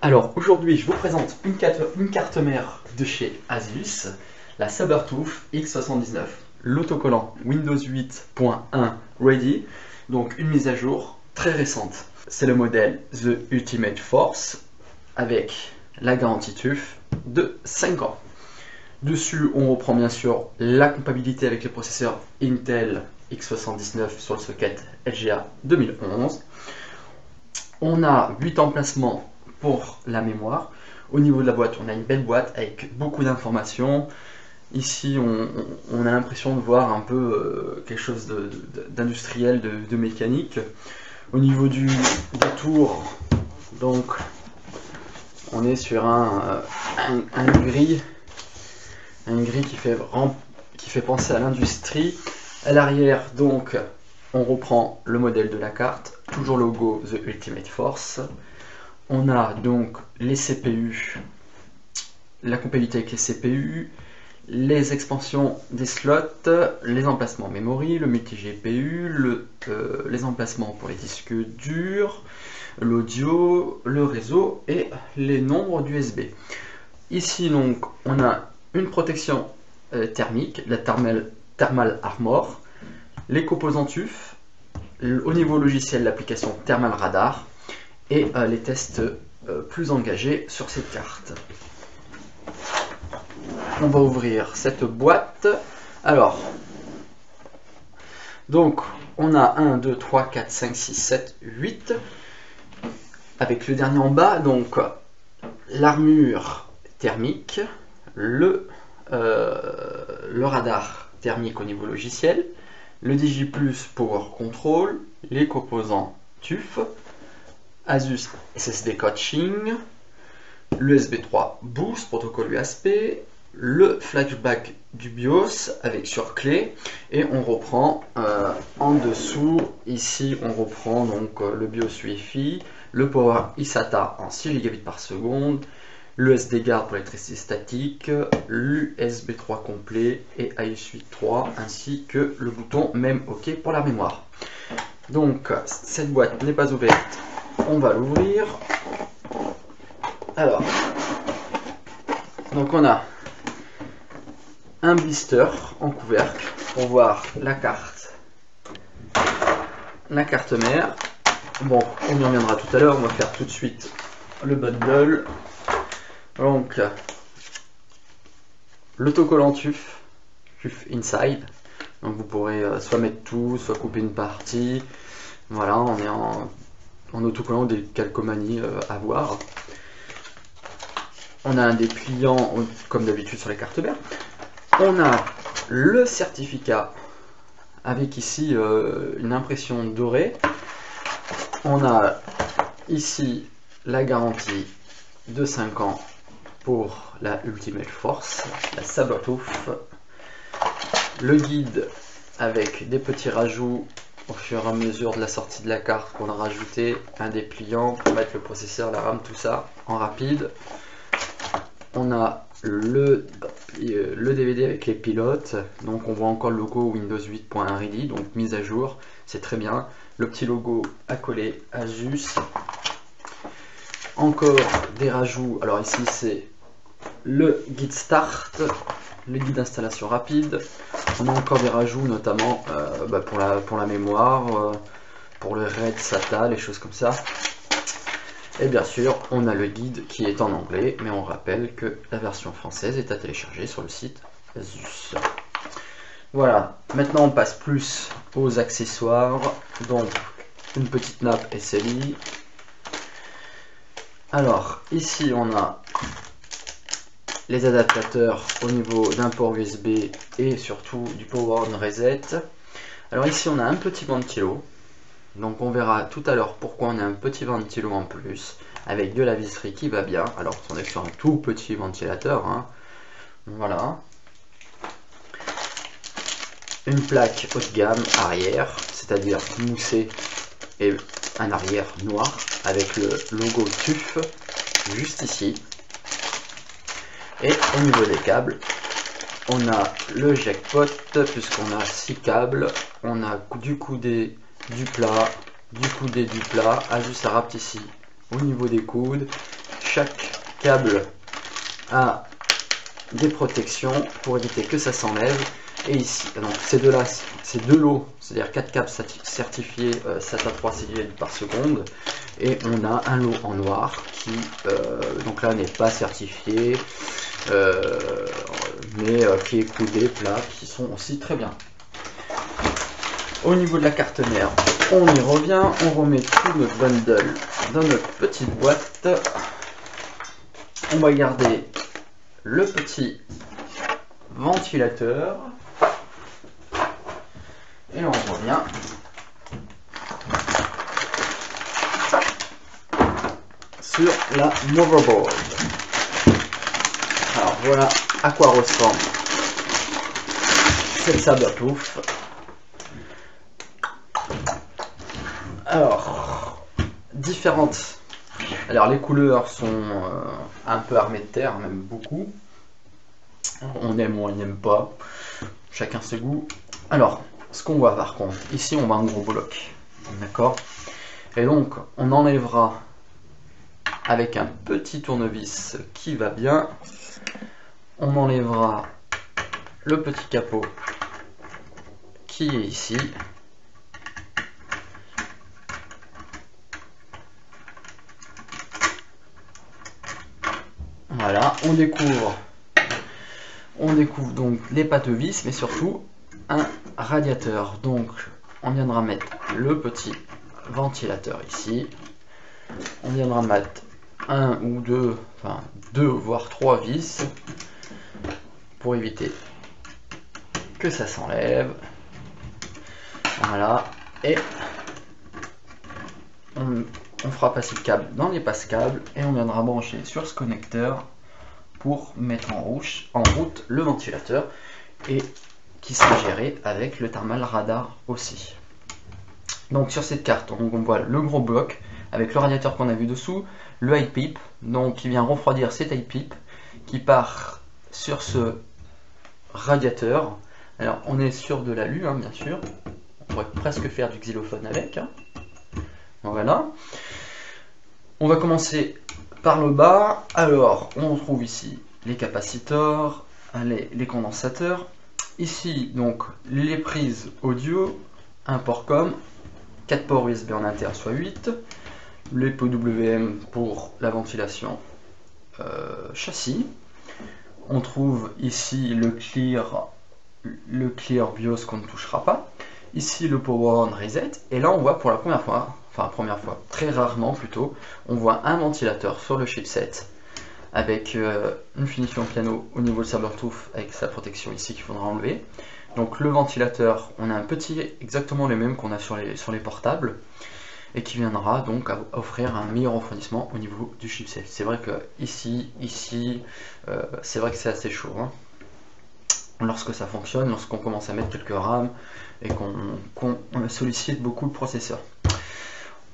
Alors aujourd'hui je vous présente une carte mère de chez Asus, la Sabertooth X79. L'autocollant Windows 8.1 Ready, donc une mise à jour très récente. C'est le modèle The Ultimate Force avec la garantie TUF de 5 ans. Dessus on reprend bien sûr la compatibilité avec les processeurs Intel X79 sur le socket LGA 2011. On a 8 emplacements pour la mémoire. Au niveau de la boîte, on a une belle boîte avec beaucoup d'informations. Ici, on a l'impression de voir un peu quelque chose d'industriel, de mécanique. Au niveau des tours, donc, on est sur un gris qui fait penser à l'industrie. À l'arrière, donc, on reprend le modèle de la carte, toujours logo The Ultimate Force. On a donc les CPU, la compatibilité avec les CPU, les expansions des slots, les emplacements memory, le multi-GPU, les emplacements pour les disques durs, l'audio, le réseau et les nombres d'USB. Ici donc on a une protection thermique, la Thermal Armor, les composants TUF, au niveau logiciel l'application Thermal Radar et les tests plus engagés sur cette carte. On va ouvrir cette boîte. Alors, donc on a 1, 2, 3, 4, 5, 6, 7, 8 avec le dernier en bas, donc l'armure thermique, le radar thermique au niveau logiciel, le DigiPlus Power Control, les composants TUF, Asus SSD Coaching, l'USB 3 Boost, protocole USB, le flashback du BIOS avec surclé, et on reprend en dessous, ici on reprend donc le BIOS Wi-Fi, le Power eSATA en 6 Gb par seconde, le SD Guard pour l'électricité statique, l'USB 3 complet et iSwitch 3, ainsi que le bouton même OK pour la mémoire. Donc cette boîte n'est pas ouverte, on va l'ouvrir. Alors, donc on a un blister en couvercle pour voir la carte mère. Bon, on y reviendra tout à l'heure, on va faire tout de suite le bundle. Donc, l'autocollant TUF Inside. Donc vous pourrez soit mettre tout, soit couper une partie. Voilà, on est en autocollant, des calcomanies à voir. On a un dépliant comme d'habitude sur les cartes mères. On a le certificat avec ici une impression dorée. On a ici la garantie de 5 ans pour la Ultimate Force, la Sabertooth. Le guide avec des petits rajouts au fur et à mesure de la sortie de la carte qu'on a rajouté, un dépliant pour mettre le processeur, la RAM, tout ça en rapide. On a le DVD avec les pilotes, donc on voit encore le logo Windows 8.1 Ready, donc mise à jour, c'est très bien. Le petit logo à coller Asus. Encore des rajouts, alors ici c'est le guide start, le guide d'installation rapide. On a encore des rajouts notamment pour la mémoire, pour le RAID SATA, les choses comme ça. Et bien sûr, on a le guide qui est en anglais, mais on rappelle que la version française est à télécharger sur le site Asus. Voilà, maintenant on passe plus aux accessoires. Donc, une petite nappe SLI. Alors, ici on a les adaptateurs au niveau d'un port USB et surtout du Power On Reset. Alors ici on a un petit ventilo. Donc on verra tout à l'heure pourquoi on a un petit ventilo en plus, avec de la visserie qui va bien, alors qu'on est sur un tout petit ventilateur, hein. Voilà. Une plaque haut de gamme arrière, c'est-à-dire moussée et un arrière noir, avec le logo TUF juste ici. Et au niveau des câbles, on a le jackpot, puisqu'on a 6 câbles, on a du coudé, du plat, du coudé, du plat, Asus Adapt ici au niveau des coudes, chaque câble a des protections pour éviter que ça s'enlève. Et ici, donc ces deux-là, c'est deux lots, c'est-à-dire 4 câbles certifiés SATA 3 civil par seconde. Et on a un lot en noir qui, donc là, n'est pas certifié, mais qui est coudé, plat, qui sont aussi très bien. Au niveau de la carte mère, on y revient, on remet tout notre bundle dans notre petite boîte. On va garder le petit ventilateur. Et là on revient sur la motherboard. Alors voilà à quoi ressemble cette Sabertooth. Alors, différentes. Alors les couleurs sont un peu armées de terre, même beaucoup. On aime ou on n'aime pas. Chacun ses goûts. Alors, ce qu'on voit par contre, ici on voit un gros bloc. D'accord? Et donc, on enlèvera avec un petit tournevis qui va bien. On enlèvera le petit capot qui est ici. Voilà, on découvre donc les pattes vis, mais surtout un radiateur. Donc on viendra mettre le petit ventilateur ici. On viendra mettre un ou deux, enfin deux voire trois vis pour éviter que ça s'enlève. Voilà, et on fera passer le câble dans les passe-câbles et on viendra brancher sur ce connecteur pour mettre en route le ventilateur et qui sera géré avec le thermal radar aussi. Donc sur cette carte, on voit le gros bloc avec le radiateur qu'on a vu dessous, le high pipe, donc qui vient refroidir cet high pipe qui part sur ce radiateur. Alors on est sur de l'alu, hein, bien sûr. On pourrait presque faire du xylophone avec. Hein. Voilà. On va commencer par le bas. Alors on trouve ici les capaciteurs, les condensateurs. Ici donc les prises audio, un port COM, 4 ports USB en inter soit 8, les PWM pour la ventilation châssis. On trouve ici le clear BIOS qu'on ne touchera pas. Ici le Power On Reset. Et là on voit pour la première fois, très rarement plutôt, on voit un ventilateur sur le chipset avec une finition piano au niveau de Sabertooth avec sa protection ici qu'il faudra enlever. Donc le ventilateur, on a un petit exactement le même qu'on a sur les portables et qui viendra donc à offrir un meilleur refroidissement au niveau du chipset. C'est vrai que ici, c'est vrai que c'est assez chaud. Hein. Lorsque ça fonctionne, lorsqu'on commence à mettre quelques RAM et qu'on sollicite beaucoup le processeur.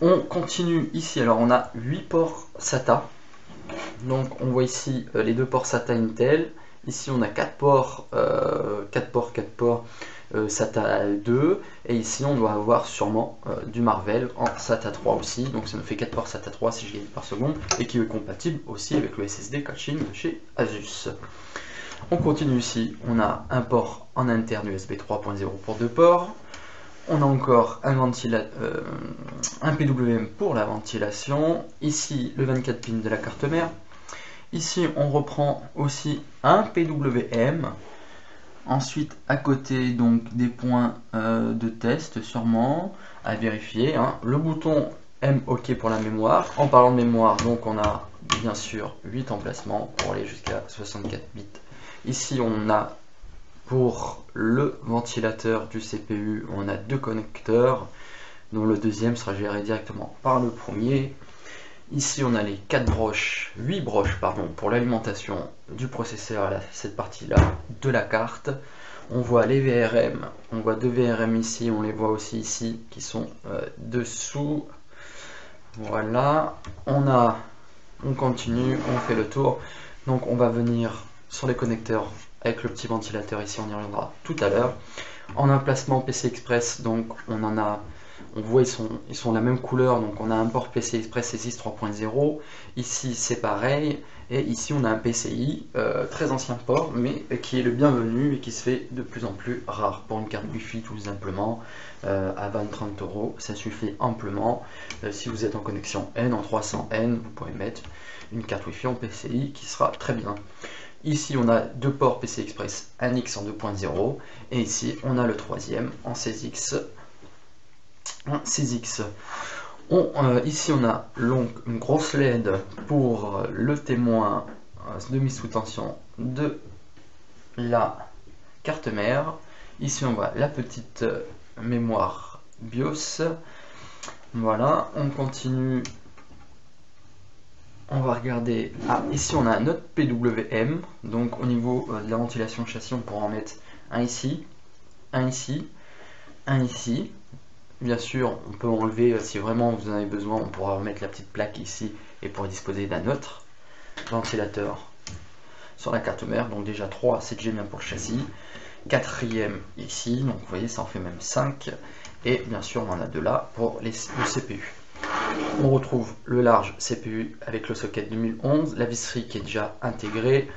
On continue ici, alors on a 8 ports SATA. Donc on voit ici les deux ports SATA Intel. Ici on a 4 ports SATA 2. Et ici on doit avoir sûrement du Marvell en SATA 3 aussi. Donc ça nous fait 4 ports SATA 3 si je gagne par seconde. Et qui est compatible aussi avec le SSD caching de chez Asus. On continue ici, on a un port en interne USB 3.0 pour 2 ports. On a encore un PWM pour la ventilation. Ici, le 24 pins de la carte mère. Ici, on reprend aussi un PWM. Ensuite, à côté, donc des points de test sûrement à vérifier. Hein. Le bouton M OK pour la mémoire. En parlant de mémoire, donc on a bien sûr 8 emplacements pour aller jusqu'à 64 bits. Ici, on a pour le ventilateur du CPU, on a 2 connecteurs, dont le deuxième sera géré directement par le premier. Ici, on a les 8 broches pour l'alimentation du processeur à cette partie-là de la carte. On voit les VRM, on voit 2 VRM ici, on les voit aussi ici qui sont dessous. Voilà, on continue, on fait le tour. Donc on va venir sur les connecteurs avec le petit ventilateur ici, on y reviendra tout à l'heure. En emplacement PC Express, donc on en a On voit ils sont la même couleur, donc on a un port PCI Express 3.0. Ici c'est pareil, et ici on a un PCI, très ancien port, mais qui est le bienvenu et qui se fait de plus en plus rare. Pour une carte Wi-Fi tout simplement, à 20-30 euros, ça suffit amplement. Si vous êtes en connexion N, en 300N, vous pouvez mettre une carte Wi-Fi en PCI qui sera très bien. Ici on a deux ports PCI Express, un X en 2.0, et ici on a le troisième en 16X. Ici on a une grosse LED pour le témoin demi-sous-tension de la carte mère. Ici on voit la petite mémoire BIOS. Voilà, on continue. On va regarder. Ah, ici on a un autre PWM. Donc au niveau de la ventilation châssis, on pourra en mettre un ici, un ici, un ici. Bien sûr, on peut enlever, si vraiment vous en avez besoin, on pourra remettre la petite plaque ici et pour disposer d'un autre ventilateur sur la carte mère. Donc déjà 3, c'est déjà bien pour le châssis. Quatrième ici, donc vous voyez, ça en fait même 5. Et bien sûr, on en a deux là pour le CPU. On retrouve le large CPU avec le socket 2011, la visserie qui est déjà intégrée,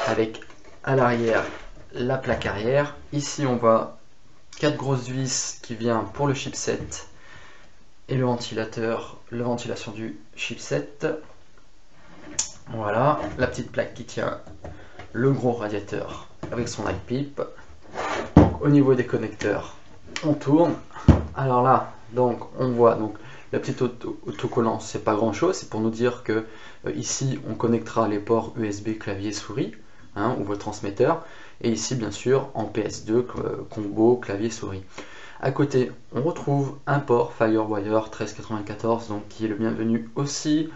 avec à l'arrière la plaque arrière. Ici, on voit 4 grosses vis qui vient pour le chipset et le ventilateur, la ventilation du chipset. Voilà, la petite plaque qui tient le gros radiateur avec son high pipe. Au niveau des connecteurs, on tourne. Alors là, donc on voit donc la petite autocollant, c'est pas grand chose, c'est pour nous dire que ici on connectera les ports USB clavier souris, hein, ou votre transmetteur, et ici bien sûr en PS2 combo clavier souris. À côté on retrouve un port Firewire 1394, donc qui est le bienvenu aussi,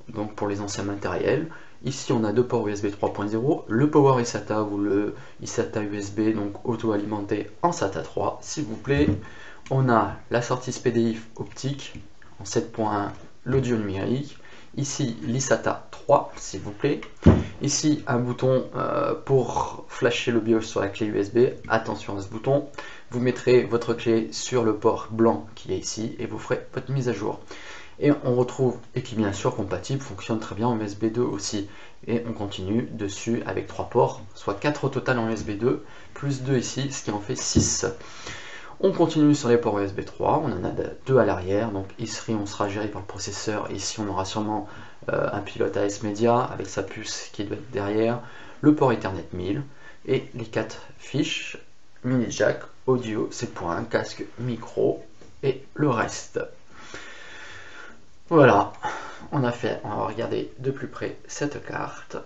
donc pour les anciens matériels. Ici on a deux ports USB 3.0, le Power eSATA ou le eSATA USB, donc auto-alimenté en SATA 3 s'il vous plaît. On a la sortie SPDIF optique en 7.1, l'audio numérique. Ici l'eSATA 3 s'il vous plaît. Ici un bouton pour flasher le BIOS sur la clé USB. Attention à ce bouton. Vous mettrez votre clé sur le port blanc qui est ici et vous ferez votre mise à jour. Et on retrouve, et qui bien sûr compatible, fonctionne très bien en USB 2 aussi. Et on continue dessus avec 3 ports, soit 4 au total en USB 2, plus 2 ici, ce qui en fait 6. On continue sur les ports USB 3, on en a 2 à l'arrière, donc ici on sera géré par le processeur, ici on aura sûrement un pilote AS Media avec sa puce qui doit être derrière, le port Ethernet 1000, et les 4 fiches, mini jack, audio, 7.1, casque, micro, et le reste. Voilà, on va regarder de plus près cette carte.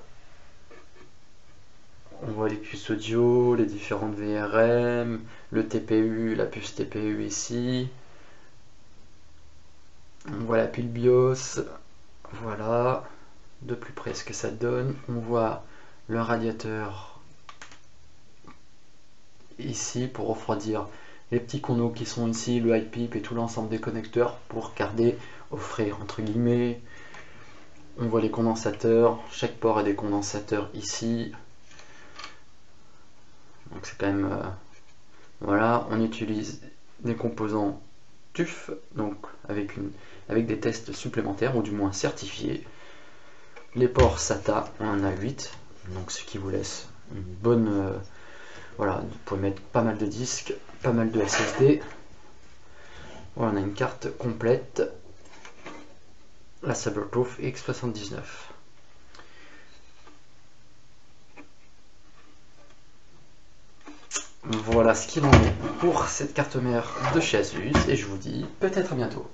On voit les puces audio, les différentes VRM, le TPU, la puce TPU ici. On voit la pile BIOS. Voilà, de plus près ce que ça donne. On voit le radiateur ici pour refroidir les petits condos qui sont ici, le high pipe et tout l'ensemble des connecteurs pour garder au frais entre guillemets. On voit les condensateurs, chaque port a des condensateurs ici. Donc c'est quand même voilà, on utilise des composants TUF, donc avec des tests supplémentaires ou du moins certifiés. Les ports SATA, on en a 8, donc ce qui vous laisse une bonne voilà, vous pouvez mettre pas mal de disques, pas mal de SSD. Voilà, on a une carte complète, la Sabertooth X79. Voilà ce qu'il en est pour cette carte mère de chez Asus et je vous dis peut-être à bientôt.